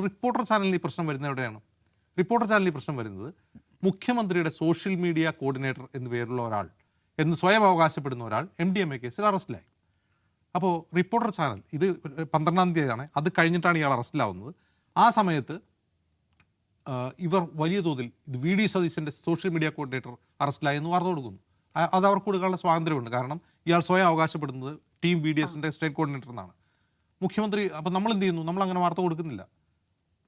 Reporter ചാനലിൽ ഈ പ്രശ്നം വരുന്നത് എവിടെയാണ്? റിപ്പോർട്ടർ ചാനലിൽ ഈ പ്രശ്നം വരുന്നത് മുഖ്യമന്ത്രിയുടെ സോഷ്യൽ മീഡിയ കോർഡിനേറ്റർ എന്നു പേരുള്ള ഒരാൾ എന്ന് സ്വയം അവകാശപ്പെടുന്ന ഒരാൾ MDMA കേസിൽ അറസ്റ്റിലായി. അപ്പോൾ റിപ്പോർട്ടർ ചാനൽ ഇത് 12-ാം തീയതിയാണ്, അത് കഴിഞ്ഞിട്ടാണ് ഇയാൾ അറസ്റ്റിലാവുന്നത്. ആ സമയത്ത് ഇവർ വലിയ തോതിൽ ഇത് VD സതീശൻ്റെ സോഷ്യൽ മീഡിയ കോർഡിനേറ്റർ അറസ്റ്റിലായി എന്ന് വാർത്ത കൊടുക്കുന്നു. അത് അവർക്ക് കൊടുക്കാനുള്ള സ്വാതന്ത്ര്യമുണ്ട്. കാരണം ഇയാൾ സ്വയം അവകാശപ്പെടുന്നത് ടീം VDSൻ്റെ സ്റ്റേറ്റ് കോർഡിനേറ്റർ എന്നാണ്. മുഖ്യമന്ത്രി അപ്പം നമ്മൾ എന്ത് ചെയ്യുന്നു? നമ്മൾ അങ്ങനെ വാർത്ത കൊടുക്കുന്നില്ല.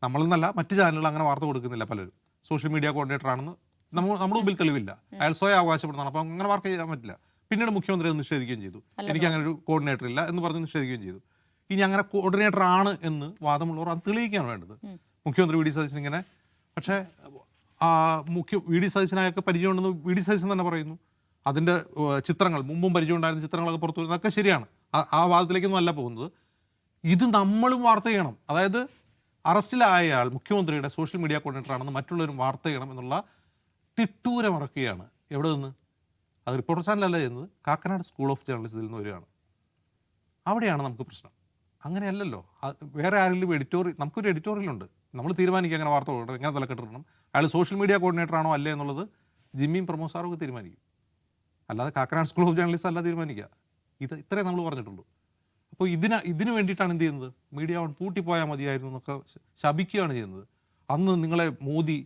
നമ്മളെന്നല്ല, മറ്റ് ചാനലുകൾ അങ്ങനെ വാർത്ത കൊടുക്കുന്നില്ല. പലരും സോഷ്യൽ മീഡിയ കോർഡിനേറ്റർ ആണെന്ന് നമ്മുടെ മുമ്പിൽ തെളിവില്ല, അയാൾ സ്വയം അവകാശപ്പെടുന്നതാണ്. അപ്പം അങ്ങനെ വാർത്ത ചെയ്യാൻ പറ്റില്ല. പിന്നീട് മുഖ്യമന്ത്രി അത് നിഷേധിക്കുകയും ചെയ്തു. എനിക്ക് അങ്ങനെ ഒരു കോർഡിനേറ്റർ ഇല്ല എന്ന് പറഞ്ഞ് നിഷേധിക്കുകയും ചെയ്തു. ഇനി അങ്ങനെ കോർഡിനേറ്റർ ആണ് എന്ന് വാദമുള്ളവർ അത് തെളിയിക്കുകയാണ് വേണ്ടത്. മുഖ്യമന്ത്രി VD സതീശൻ ഇങ്ങനെ, പക്ഷേ VD സതീശനായൊക്കെ പരിചയമുണ്ടെന്ന് VD സതീശൻ തന്നെ പറയുന്നു. അതിൻ്റെ ചിത്രങ്ങൾ, മുമ്പും പരിചയം ഉണ്ടായിരുന്ന ചിത്രങ്ങളൊക്കെ പുറത്തു വരുന്നതൊക്കെ ശരിയാണ്. ആ വാദത്തിലേക്കൊന്നും അല്ല പോകുന്നത്. ഇത് നമ്മളും വാർത്ത ചെയ്യണം. അതായത് അറസ്റ്റിലായ ആൾ മുഖ്യമന്ത്രിയുടെ സോഷ്യൽ മീഡിയ കോർഡിനേറ്റർ ആണെന്ന് മറ്റുള്ളവരും വാർത്ത ചെയ്യണം എന്നുള്ള തിട്ടൂരമിറക്കുകയാണ്. എവിടെ നിന്ന്? അത് റിപ്പോർട്ടർ ചാനലല്ല ചെയ്യുന്നത്, കാക്കനാട് സ്കൂൾ ഓഫ് ജേർണലിസത്തിൽ നിന്ന് വരികയാണ്. അവിടെയാണ് നമുക്ക് പ്രശ്നം. അങ്ങനെയല്ലല്ലോ. വേറെ ആരെങ്കിലും നമുക്കൊരു എഡിറ്റോറിയലുണ്ട്, നമ്മൾ തീരുമാനിക്കുക അങ്ങനെ വാർത്ത കൊടുക്കണം, എങ്ങനെ തലക്കെട്ടിടണം, അയാൾ സോഷ്യൽ മീഡിയ കോർഡിനേറ്റർ ആണോ അല്ലേ എന്നുള്ളത് ജിമ്മിയും പ്രമോദ് സാറും ഒക്കെ തീരുമാനിക്കും. അല്ലാതെ കാക്കനാട് സ്കൂൾ ഓഫ് ജേർണലിസം അല്ല തീരുമാനിക്കുക. ഇത്രേ നമ്മൾ പറഞ്ഞിട്ടുള്ളൂ. അപ്പോൾ ഇതിന് വേണ്ടിയിട്ടാണ് എന്ത് ചെയ്യുന്നത്? മീഡിയ വൺ പൂട്ടിപ്പോയാൽ മതിയായിരുന്നു എന്നൊക്കെ ശപിക്കുകയാണ് ചെയ്യുന്നത്. അന്ന് നിങ്ങളെ മോദി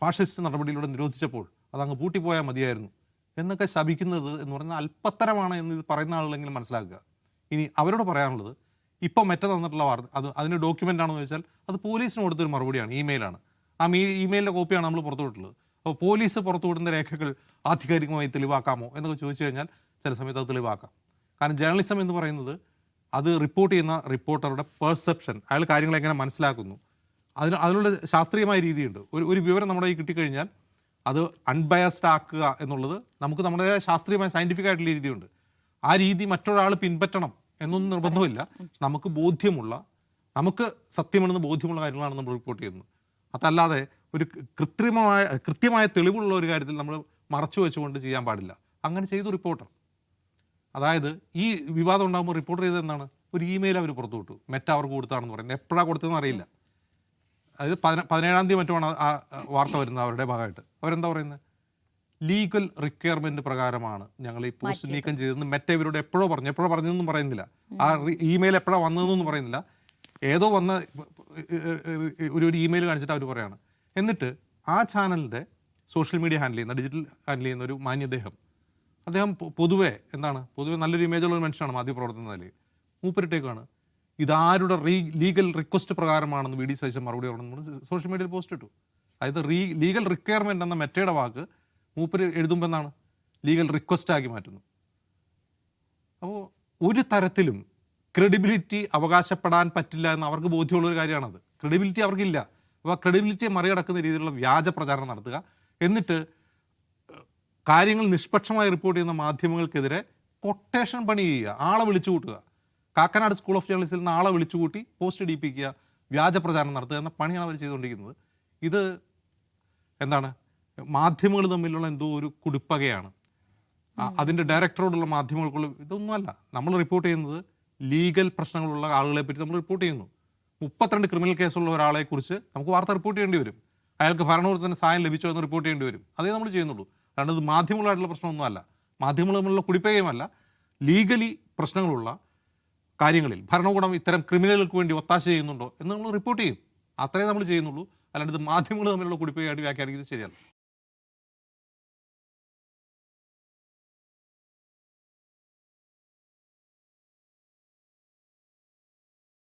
ഫാഷിസ്റ്റ് നടപടിയിലൂടെ നിരോധിച്ചപ്പോൾ അതങ്ങ് പൂട്ടിപ്പോയാൽ മതിയായിരുന്നു എന്നൊക്കെ ശപിക്കുന്നത് എന്ന് പറഞ്ഞാൽ അല്പത്തരമാണ് എന്ന് ഇത് പറയുന്ന ആളുകളെങ്കിലും മനസ്സിലാക്കുക. ഇനി അവരോട് പറയാനുള്ളത്, ഇപ്പോൾ മെറ്റ തന്നിട്ടുള്ള വാർത്ത അതിന് ഡോക്യുമെൻ്റ് ആണെന്ന് ചോദിച്ചാൽ അത് പോലീസിന് കൊടുത്തൊരു മറുപടിയാണ്, ഇമെയിലാണ്. ആ ഇമെയിലിൻ്റെ കോപ്പിയാണ് നമ്മൾ പുറത്തുവിട്ടുള്ളത്. അപ്പോൾ പോലീസ് പുറത്തുവിടുന്ന രേഖകൾ ആധികാരികമായി തെളിവാക്കാമോ എന്നൊക്കെ ചോദിച്ചു കഴിഞ്ഞാൽ ചില സമയത്ത് അത് തെളിവാക്കാം. കാരണം ജേർണലിസം എന്ന് പറയുന്നത് അത് റിപ്പോർട്ട് ചെയ്യുന്ന റിപ്പോർട്ടറുടെ പെർസെപ്ഷൻ, അയാൾ കാര്യങ്ങൾ എങ്ങനെ മനസ്സിലാക്കുന്നു, അതിനുള്ള ശാസ്ത്രീയമായ രീതിയുണ്ട്. ഒരു വിവരം നമ്മുടെ കയ്യിൽ കിട്ടിക്കഴിഞ്ഞാൽ അത് അൺബയസ്ഡ് ആക്കുക എന്നുള്ളത് നമുക്ക് നമ്മുടെ ശാസ്ത്രീയമായ സയൻറ്റിഫിക് ആയിട്ടുള്ള രീതിയുണ്ട്. ആ രീതി മറ്റൊരാൾ പിൻപറ്റണം എന്നൊന്നും നിർബന്ധമില്ല. നമുക്ക് സത്യമെന്ന് ബോധ്യമുള്ള കാര്യങ്ങളാണ് നമ്മൾ റിപ്പോർട്ട് ചെയ്യുന്നത്. അതല്ലാതെ ഒരു കൃത്യമായ തെളിവുള്ള ഒരു കാര്യത്തിൽ നമ്മൾ മറച്ചു വെച്ചുകൊണ്ട് ചെയ്യാൻ പാടില്ല. അങ്ങനെ ചെയ്തു റിപ്പോർട്ടർ. അതായത് ഈ വിവാദം ഉണ്ടാകുമ്പോൾ റിപ്പോർട്ടർ ചെയ്തത് എന്താണ്? ഒരു ഇമെയിൽ അവർ പുറത്തു വിട്ടു, മെറ്റ അവർക്ക് കൊടുത്താണെന്ന് പറയുന്നത്. എപ്പോഴാണ് കൊടുത്തതെന്ന് അറിയില്ല. അതായത് 17-ാം തീയതി മറ്റുമാണ് ആ വാർത്ത വരുന്നത്. അവരുടെ ഭാഗമായിട്ട് അവരെന്താ പറയുന്നത്? ലീഗൽ റിക്വയർമെൻറ്റ് പ്രകാരമാണ് ഞങ്ങൾ ഈ പോസ്റ്റ് നീക്കം ചെയ്തതെന്ന് മെറ്റ ഇവരോട് എപ്പോഴോ പറഞ്ഞതെന്നും പറയുന്നില്ല. ആ ഇമെയിൽ എപ്പോഴാണ് വന്നതെന്നൊന്നും പറയുന്നില്ല. ഏതോ വന്ന ഒരു ഇമെയിൽ കാണിച്ചിട്ട് അവർ പറയാണ്. എന്നിട്ട് ആ ചാനലിൻ്റെ സോഷ്യൽ മീഡിയ ഡിജിറ്റൽ ഹാൻഡിൽ ചെയ്യുന്ന ഒരു മാന്യദ്ദേഹം, അദ്ദേഹം പൊതുവെ നല്ലൊരു ഇമേജുള്ള മനുഷ്യനാണ് മാധ്യമപ്രവർത്തനത്തിൽ. മൂപ്പരിട്ടേക്കാണ് ഇതാരുടെ ലീഗൽ റിക്വസ്റ്റ് പ്രകാരമാണെന്ന് VD സതീശൻ മറുപടി പറഞ്ഞു സോഷ്യൽ മീഡിയയിൽ പോസ്റ്റ് ഇട്ടു. അതായത് ലീഗൽ റിക്വയർമെൻ്റ് എന്ന മെറ്റയുടെ വാക്ക് മൂപ്പര് എഴുതുമ്പോൾ എന്താണ്? ലീഗൽ റിക്വസ്റ്റ് ആക്കി മാറ്റുന്നു. അപ്പോൾ ഒരു തരത്തിലും ക്രെഡിബിലിറ്റി അവകാശപ്പെടാൻ പറ്റില്ല എന്ന് അവർക്ക് ബോധ്യമുള്ളൊരു കാര്യമാണത്. ക്രെഡിബിലിറ്റി അവർക്കില്ല. അപ്പോൾ ആ ക്രെഡിബിലിറ്റിയെ മറികടക്കുന്ന രീതിയിലുള്ള വ്യാജ പ്രചാരണം നടത്തുക, എന്നിട്ട് കാര്യങ്ങൾ നിഷ്പക്ഷമായി റിപ്പോർട്ട് ചെയ്യുന്ന മാധ്യമങ്ങൾക്കെതിരെ കൊട്ടേഷൻ പണി ചെയ്യുക, ആളെ വിളിച്ചു കൂട്ടുക. കാക്കനാട് സ്കൂൾ ഓഫ് ജേർണലിസത്തിൽ നിന്ന് ആളെ വിളിച്ചു കൂട്ടി പോസ്റ്റ് ഇടിപ്പിക്കുക, വ്യാജ പ്രചാരണം നടത്തുക എന്ന പണിയാണ് അവർ ചെയ്തുകൊണ്ടിരിക്കുന്നത്. ഇത് മാധ്യമങ്ങൾ തമ്മിലുള്ള എന്തോ ഒരു കുടിപ്പകയാണ്. അതിൻ്റെ ഡയറക്ടറോടുള്ള മാധ്യമങ്ങൾക്കുള്ള ഇതൊന്നുമല്ല. നമ്മൾ റിപ്പോർട്ട് ചെയ്യുന്നത് ലീഗൽ പ്രശ്നങ്ങളുള്ള ആളുകളെ പറ്റി നമ്മൾ റിപ്പോർട്ട് ചെയ്യുന്നു. 32 ക്രിമിനൽ കേസുള്ള ഒരാളെക്കുറിച്ച് നമുക്ക് വാർത്ത റിപ്പോർട്ട് ചെയ്യേണ്ടി വരും. അയാൾക്ക് ഭരണകൂടത്തിന് സഹായം ലഭിച്ചോ എന്ന് റിപ്പോർട്ട് ചെയ്യേണ്ടി വരും. അതേ നമ്മൾ ചെയ്യുന്നുള്ളൂ. കാരണം ഇത് മാധ്യമങ്ങളായിട്ടുള്ള പ്രശ്നമൊന്നുമല്ല, മാധ്യമങ്ങൾ തമ്മിലുള്ള കുടിപ്പകയുമല്ല. ലീഗലി പ്രശ്നങ്ങളുള്ള കാര്യങ്ങളിൽ ഭരണകൂടം ഇത്തരം ക്രിമിനലുകൾക്ക് വേണ്ടി ഒത്താശ ചെയ്യുന്നുണ്ടോ എന്ന് നമ്മൾ റിപ്പോർട്ട് ചെയ്യും. അത്രേ നമ്മൾ ചെയ്യുന്നുള്ളൂ. അല്ലാണ്ട് ഇത് മാധ്യമങ്ങൾ തമ്മിലുള്ള കുടിപ്പകയായിട്ട് വ്യാഖ്യാനിക്കുന്നത് ശരിയല്ല.